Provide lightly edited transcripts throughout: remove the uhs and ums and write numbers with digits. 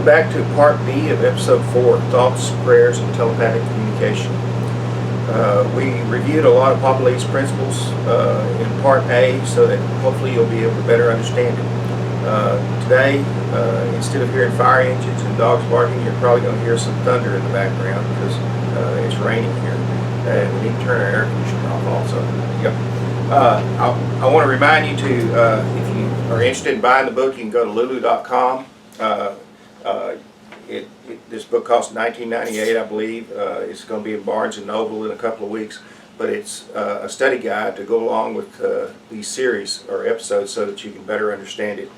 Welcome back to Part B of Episode 4, Thoughts, Prayers, and Telepathic Communication. We reviewed a lot of Papaly's principles in Part A so that hopefully you'll be able to better understand it. Today, instead of hearing fire engines and dogs barking, you're probably going to hear some thunder in the background because it's raining here. And we need to turn our air conditioner off also. Yep. I want to remind you to, if you are interested in buying the book, you can go to lulu.com. This book costs $19.98, I believe. It's going to be in Barnes & Noble in a couple of weeks, but it's a study guide to go along with these series or episodes so that you can better understand it.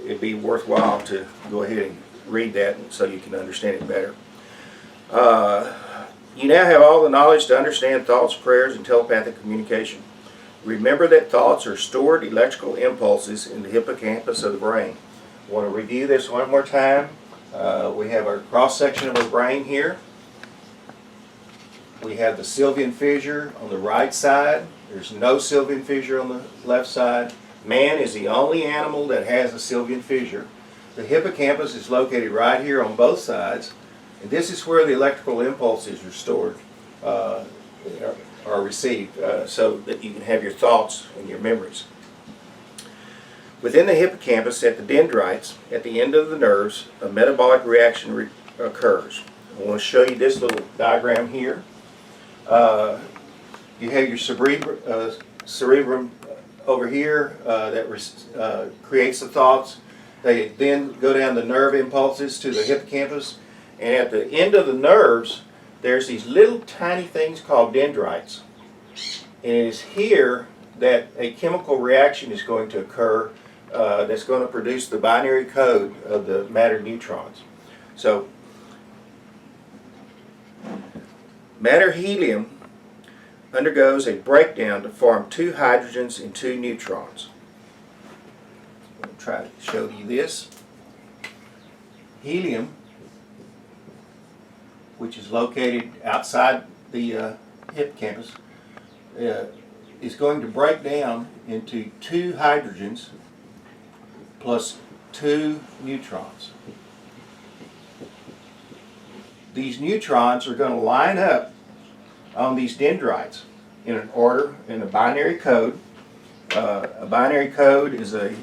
It'd be worthwhile to go ahead and read that so you can understand it better. You now have all the knowledge to understand thoughts, prayers, and telepathic communication. Remember that thoughts are stored electrical impulses in the hippocampus of the brain. I want to review this one more time. We have our cross-section of our brain here. We have the Sylvian fissure on the right side. There's no Sylvian fissure on the left side. Man is the only animal that has a Sylvian fissure. The hippocampus is located right here on both sides. And this is where the electrical impulses are stored, are received, so that you can have your thoughts and your memories. Within the hippocampus, at the dendrites, at the end of the nerves, a metabolic reaction occurs. I want to show you this little diagram here. You have your cerebrum over here that creates the thoughts. They then go down the nerve impulses to the hippocampus. And at the end of the nerves, there's these little tiny things called dendrites. And it is here that a chemical reaction is going to occur that's going to produce the binary code of the matter neutrons. So, matter helium undergoes a breakdown to form two hydrogens and two neutrons. I'm going to try to show you this. Helium, which is located outside the hippocampus, is going to break down into two hydrogens plus two neutrons. These neutrons are going to line up on these dendrites in an order, in a binary code. A binary code is a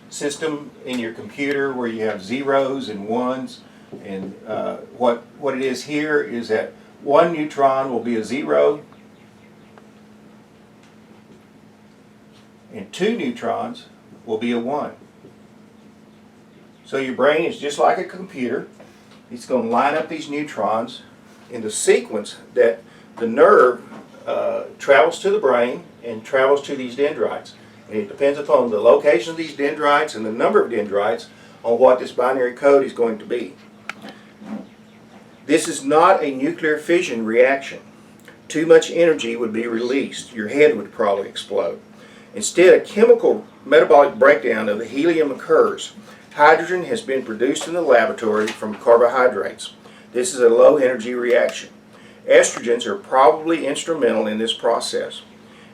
system in your computer where you have zeros and ones. And what it is here is that one neutron will be a 0 and two neutrons will be a 1. So your brain is just like a computer. It's going to line up these neutrons in the sequence that the nerve travels to the brain and travels to these dendrites. And it depends upon the location of these dendrites and the number of dendrites on what this binary code is going to be. This is not a nuclear fission reaction. Too much energy would be released. Your head would probably explode. Instead, a chemical metabolic breakdown of the helium occurs. Hydrogen has been produced in the laboratory from carbohydrates. This is a low energy reaction. Estrogens are probably instrumental in this process.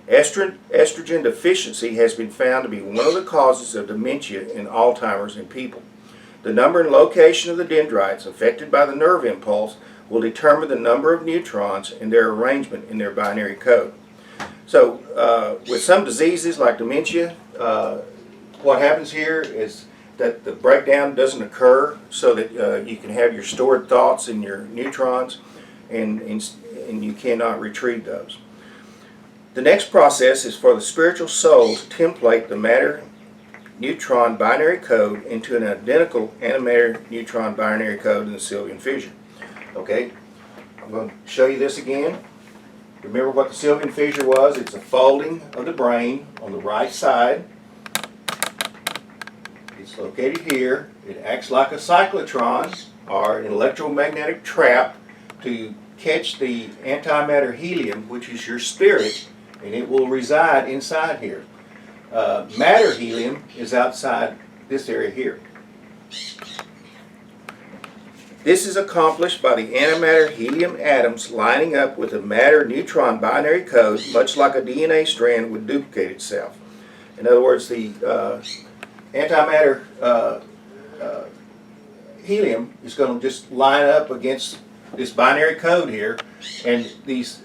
Estrogen deficiency has been found to be one of the causes of dementia in Alzheimer's in people. The number and location of the dendrites affected by the nerve impulse will determine the number of neutrons and their arrangement in their binary code. So with some diseases like dementia, what happens here is that the breakdown doesn't occur so that you can have your stored thoughts and your neutrons, and you cannot retrieve those. The next process is for the spiritual soul to template the matter neutron binary code into an identical antimatter neutron binary code in the Sylvian fissure. Okay, I'm going to show you this again. Remember what the Sylvian fissure was? It's a folding of the brain on the right side. It's located here. It acts like a cyclotron or an electromagnetic trap to catch the antimatter helium, which is your spirit, and it will reside inside here. Matter helium is outside this area here. This is accomplished by the antimatter helium atoms lining up with a matter-neutron binary code, much like a DNA strand would duplicate itself. In other words, the antimatter helium is going to just line up against this binary code here, and these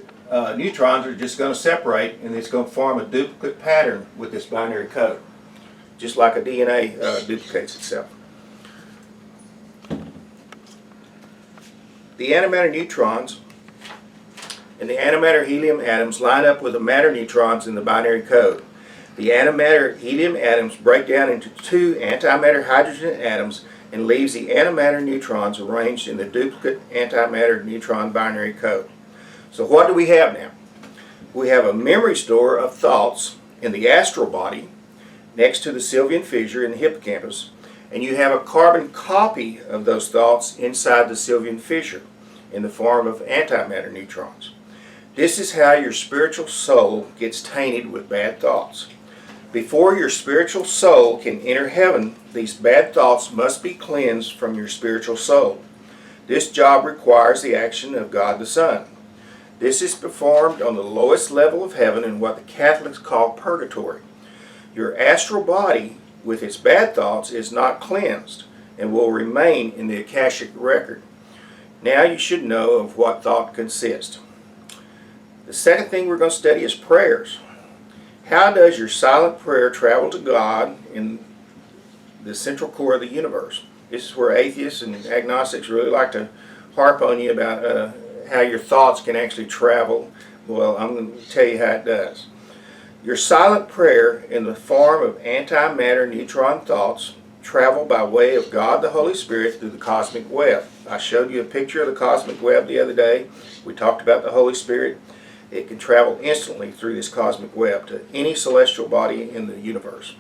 neutrons are just going to separate, and it's going to form a duplicate pattern with this binary code, just like a DNA duplicates itself. The antimatter neutrons and the antimatter helium atoms line up with the matter neutrons in the binary code. The antimatter helium atoms break down into two antimatter hydrogen atoms and leaves the antimatter neutrons arranged in the duplicate antimatter neutron binary code. So what do we have now? We have a memory store of thoughts in the astral body next to the Sylvian fissure in the hippocampus, and you have a carbon copy of those thoughts inside the Sylvian fissure in the form of antimatter neutrons. This is how your spiritual soul gets tainted with bad thoughts. Before your spiritual soul can enter heaven, these bad thoughts must be cleansed from your spiritual soul. This job requires the action of God the Son. This is performed on the lowest level of heaven in what the Catholics call purgatory. Your astral body with its bad thoughts is not cleansed and will remain in the Akashic record. Now you should know of what thought consists. The second thing we're going to study is prayers. How does your silent prayer travel to God in the central core of the universe? This is where atheists and agnostics really like to harp on you about how your thoughts can actually travel. Well, I'm going to tell you how it does. Your silent prayer in the form of antimatter neutron thoughts travel by way of God the Holy Spirit through the cosmic web. I showed you a picture of the cosmic web the other day. We talked about the Holy Spirit. It can travel instantly through this cosmic web to any celestial body in the universe.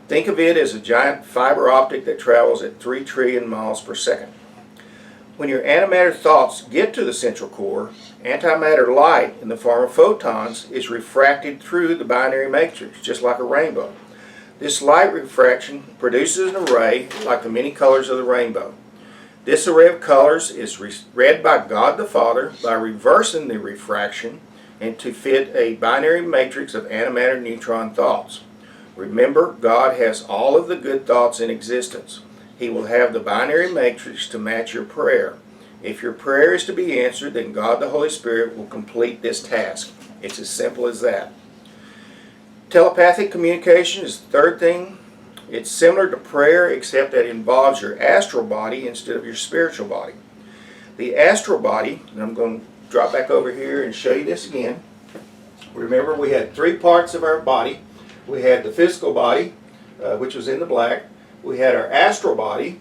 Think of it as a giant fiber optic that travels at 3 trillion miles per second. When your antimatter thoughts get to the central core, antimatter light in the form of photons is refracted through the binary matrix, just like a rainbow. This light refraction produces an array like the many colors of the rainbow. This array of colors is read by God the Father by reversing the refraction and to fit a binary matrix of antimatter neutron thoughts. Remember, God has all of the good thoughts in existence. He will have the binary matrix to match your prayer. If your prayer is to be answered, then God the Holy Spirit will complete this task. It's as simple as that. Telepathic communication is the third thing. It's similar to prayer, except that it involves your astral body instead of your spiritual body. The astral body, and I'm going to drop back over here and show you this again. Remember, we had three parts of our body. We had the physical body, which was in the black. We had our astral body,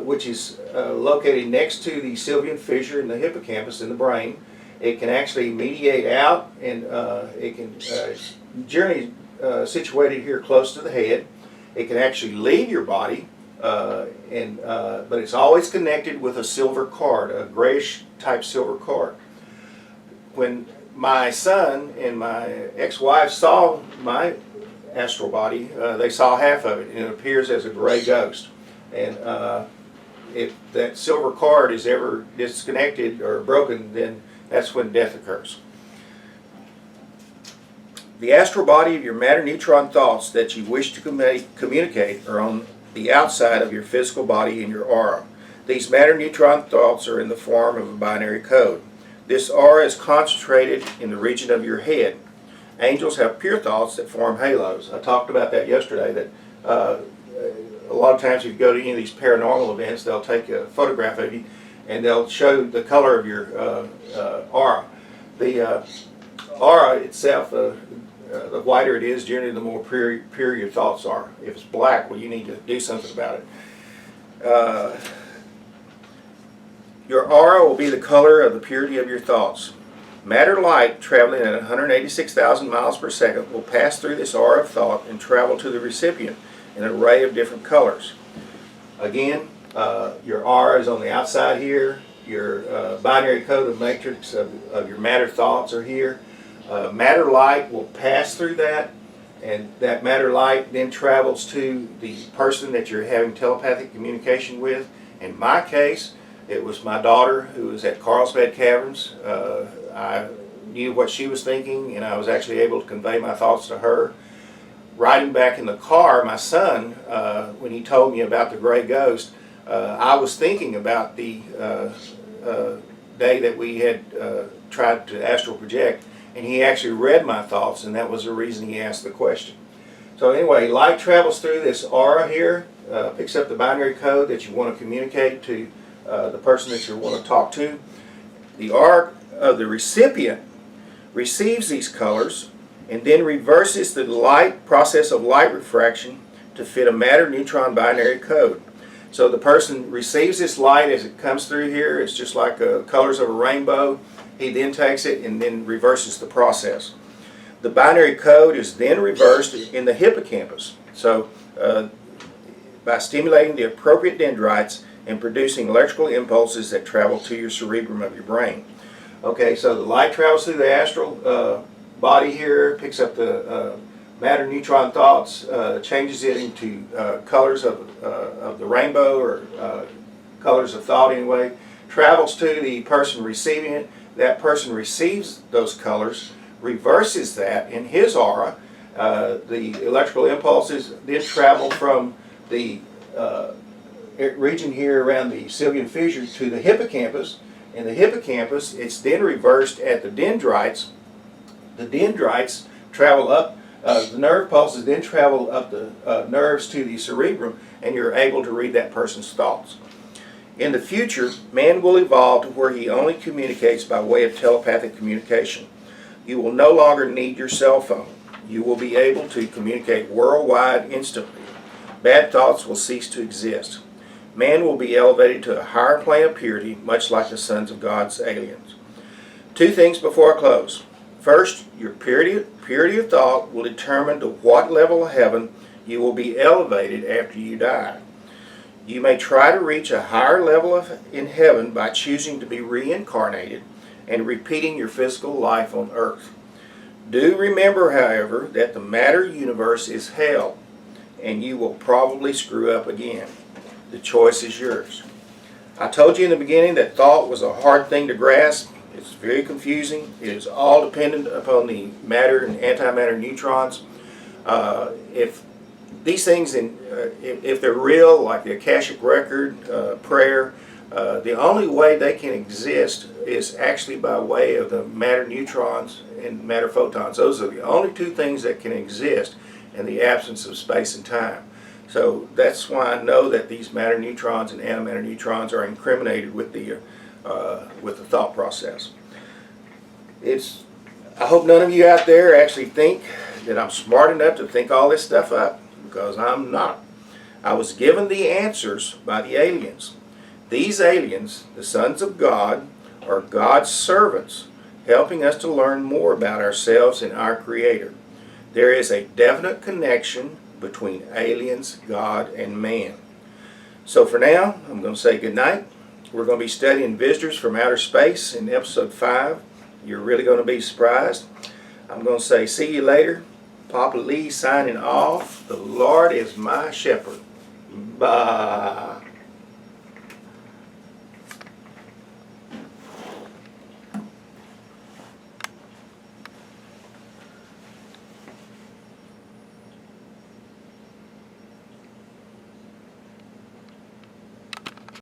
which is located next to the Sylvian fissure in the hippocampus in the brain. It can actually mediate out, and it can generally situated here close to the head. It can actually leave your body, but it's always connected with a silver cord, a grayish type silver cord. When my son and my ex-wife saw my astral body, they saw half of it, and it appears as a gray ghost. And if that silver cord is ever disconnected or broken, then that's when death occurs. The astral body of your matter neutron thoughts that you wish to communicate are on the outside of your physical body in your aura. These matter neutron thoughts are in the form of a binary code. This aura is concentrated in the region of your head. Angels have pure thoughts that form halos. I talked about that yesterday, that a lot of times if you go to any of these paranormal events, they'll take a photograph of you and they'll show the color of your aura. The aura itself, the whiter it is, generally the more pure your thoughts are. If it's black, well, you need to do something about it. Your aura will be the color of the purity of your thoughts. Matter light traveling at 186,000 miles per second will pass through this aura of thought and travel to the recipient in an array of different colors. Again, your aura is on the outside here. Your binary code of matrix of your matter thoughts are here. Matter light will pass through that, and that matter light then travels to the person that you're having telepathic communication with. In my case, it was my daughter who was at Carlsbad Caverns. I knew what she was thinking, and I was actually able to convey my thoughts to her. Riding back in the car, my son, when he told me about the gray ghost, I was thinking about the day that we had tried to astral project, and he actually read my thoughts, and that was the reason he asked the question. So anyway, light travels through this aura here, picks up the binary code that you want to communicate to the person that you want to talk to. The aura of the recipient receives these colors and then reverses the light process of light refraction to fit a matter-neutron binary code. So the person receives this light as it comes through here. It's just like colors of a rainbow. He then takes it and then reverses the process. The binary code is then reversed in the hippocampus. So by stimulating the appropriate dendrites and producing electrical impulses that travel to your cerebrum of your brain. Okay, so the light travels through the astral body here, picks up the matter-neutron thoughts, changes it into colors of the rainbow, or colors of thought anyway, travels to the person receiving it. That person receives those colors, reverses that in his aura. The electrical impulses then travel from the region here around the Sylvian fissure to the hippocampus. In the hippocampus, it's then reversed at the dendrites. The dendrites travel up, the nerve pulses then travel up the nerves to the cerebrum, and you're able to read that person's thoughts. In the future, man will evolve to where he only communicates by way of telepathic communication. You will no longer need your cell phone. You will be able to communicate worldwide instantly. Bad thoughts will cease to exist. Man will be elevated to a higher plane of purity, much like the sons of God's aliens. Two things before I close. First, your purity of thought will determine to what level of heaven you will be elevated after you die. You may try to reach a higher level in heaven by choosing to be reincarnated and repeating your physical life on earth. Do remember, however, that the matter universe is hell, and you will probably screw up again. The choice is yours. I told you in the beginning that thought was a hard thing to grasp. It's very confusing. It is all dependent upon the matter and antimatter neutrons. If these things, if they're real, like the Akashic Record, prayer, the only way they can exist is actually by way of the matter neutrons and matter photons. Those are the only two things that can exist in the absence of space and time. So that's why I know that these matter neutrons and antimatter neutrons are incriminated with the thought process. I hope none of you out there actually think that I'm smart enough to think all this stuff up, because I'm not. I was given the answers by the aliens. These aliens, the sons of God, are God's servants, helping us to learn more about ourselves and our Creator. There is a definite connection between aliens, God, and man. So for now, I'm going to say good night. We're going to be studying visitors from outer space in episode 5. You're really going to be surprised. I'm going to say see you later. Papa Lee signing off. The Lord is my shepherd. Bye.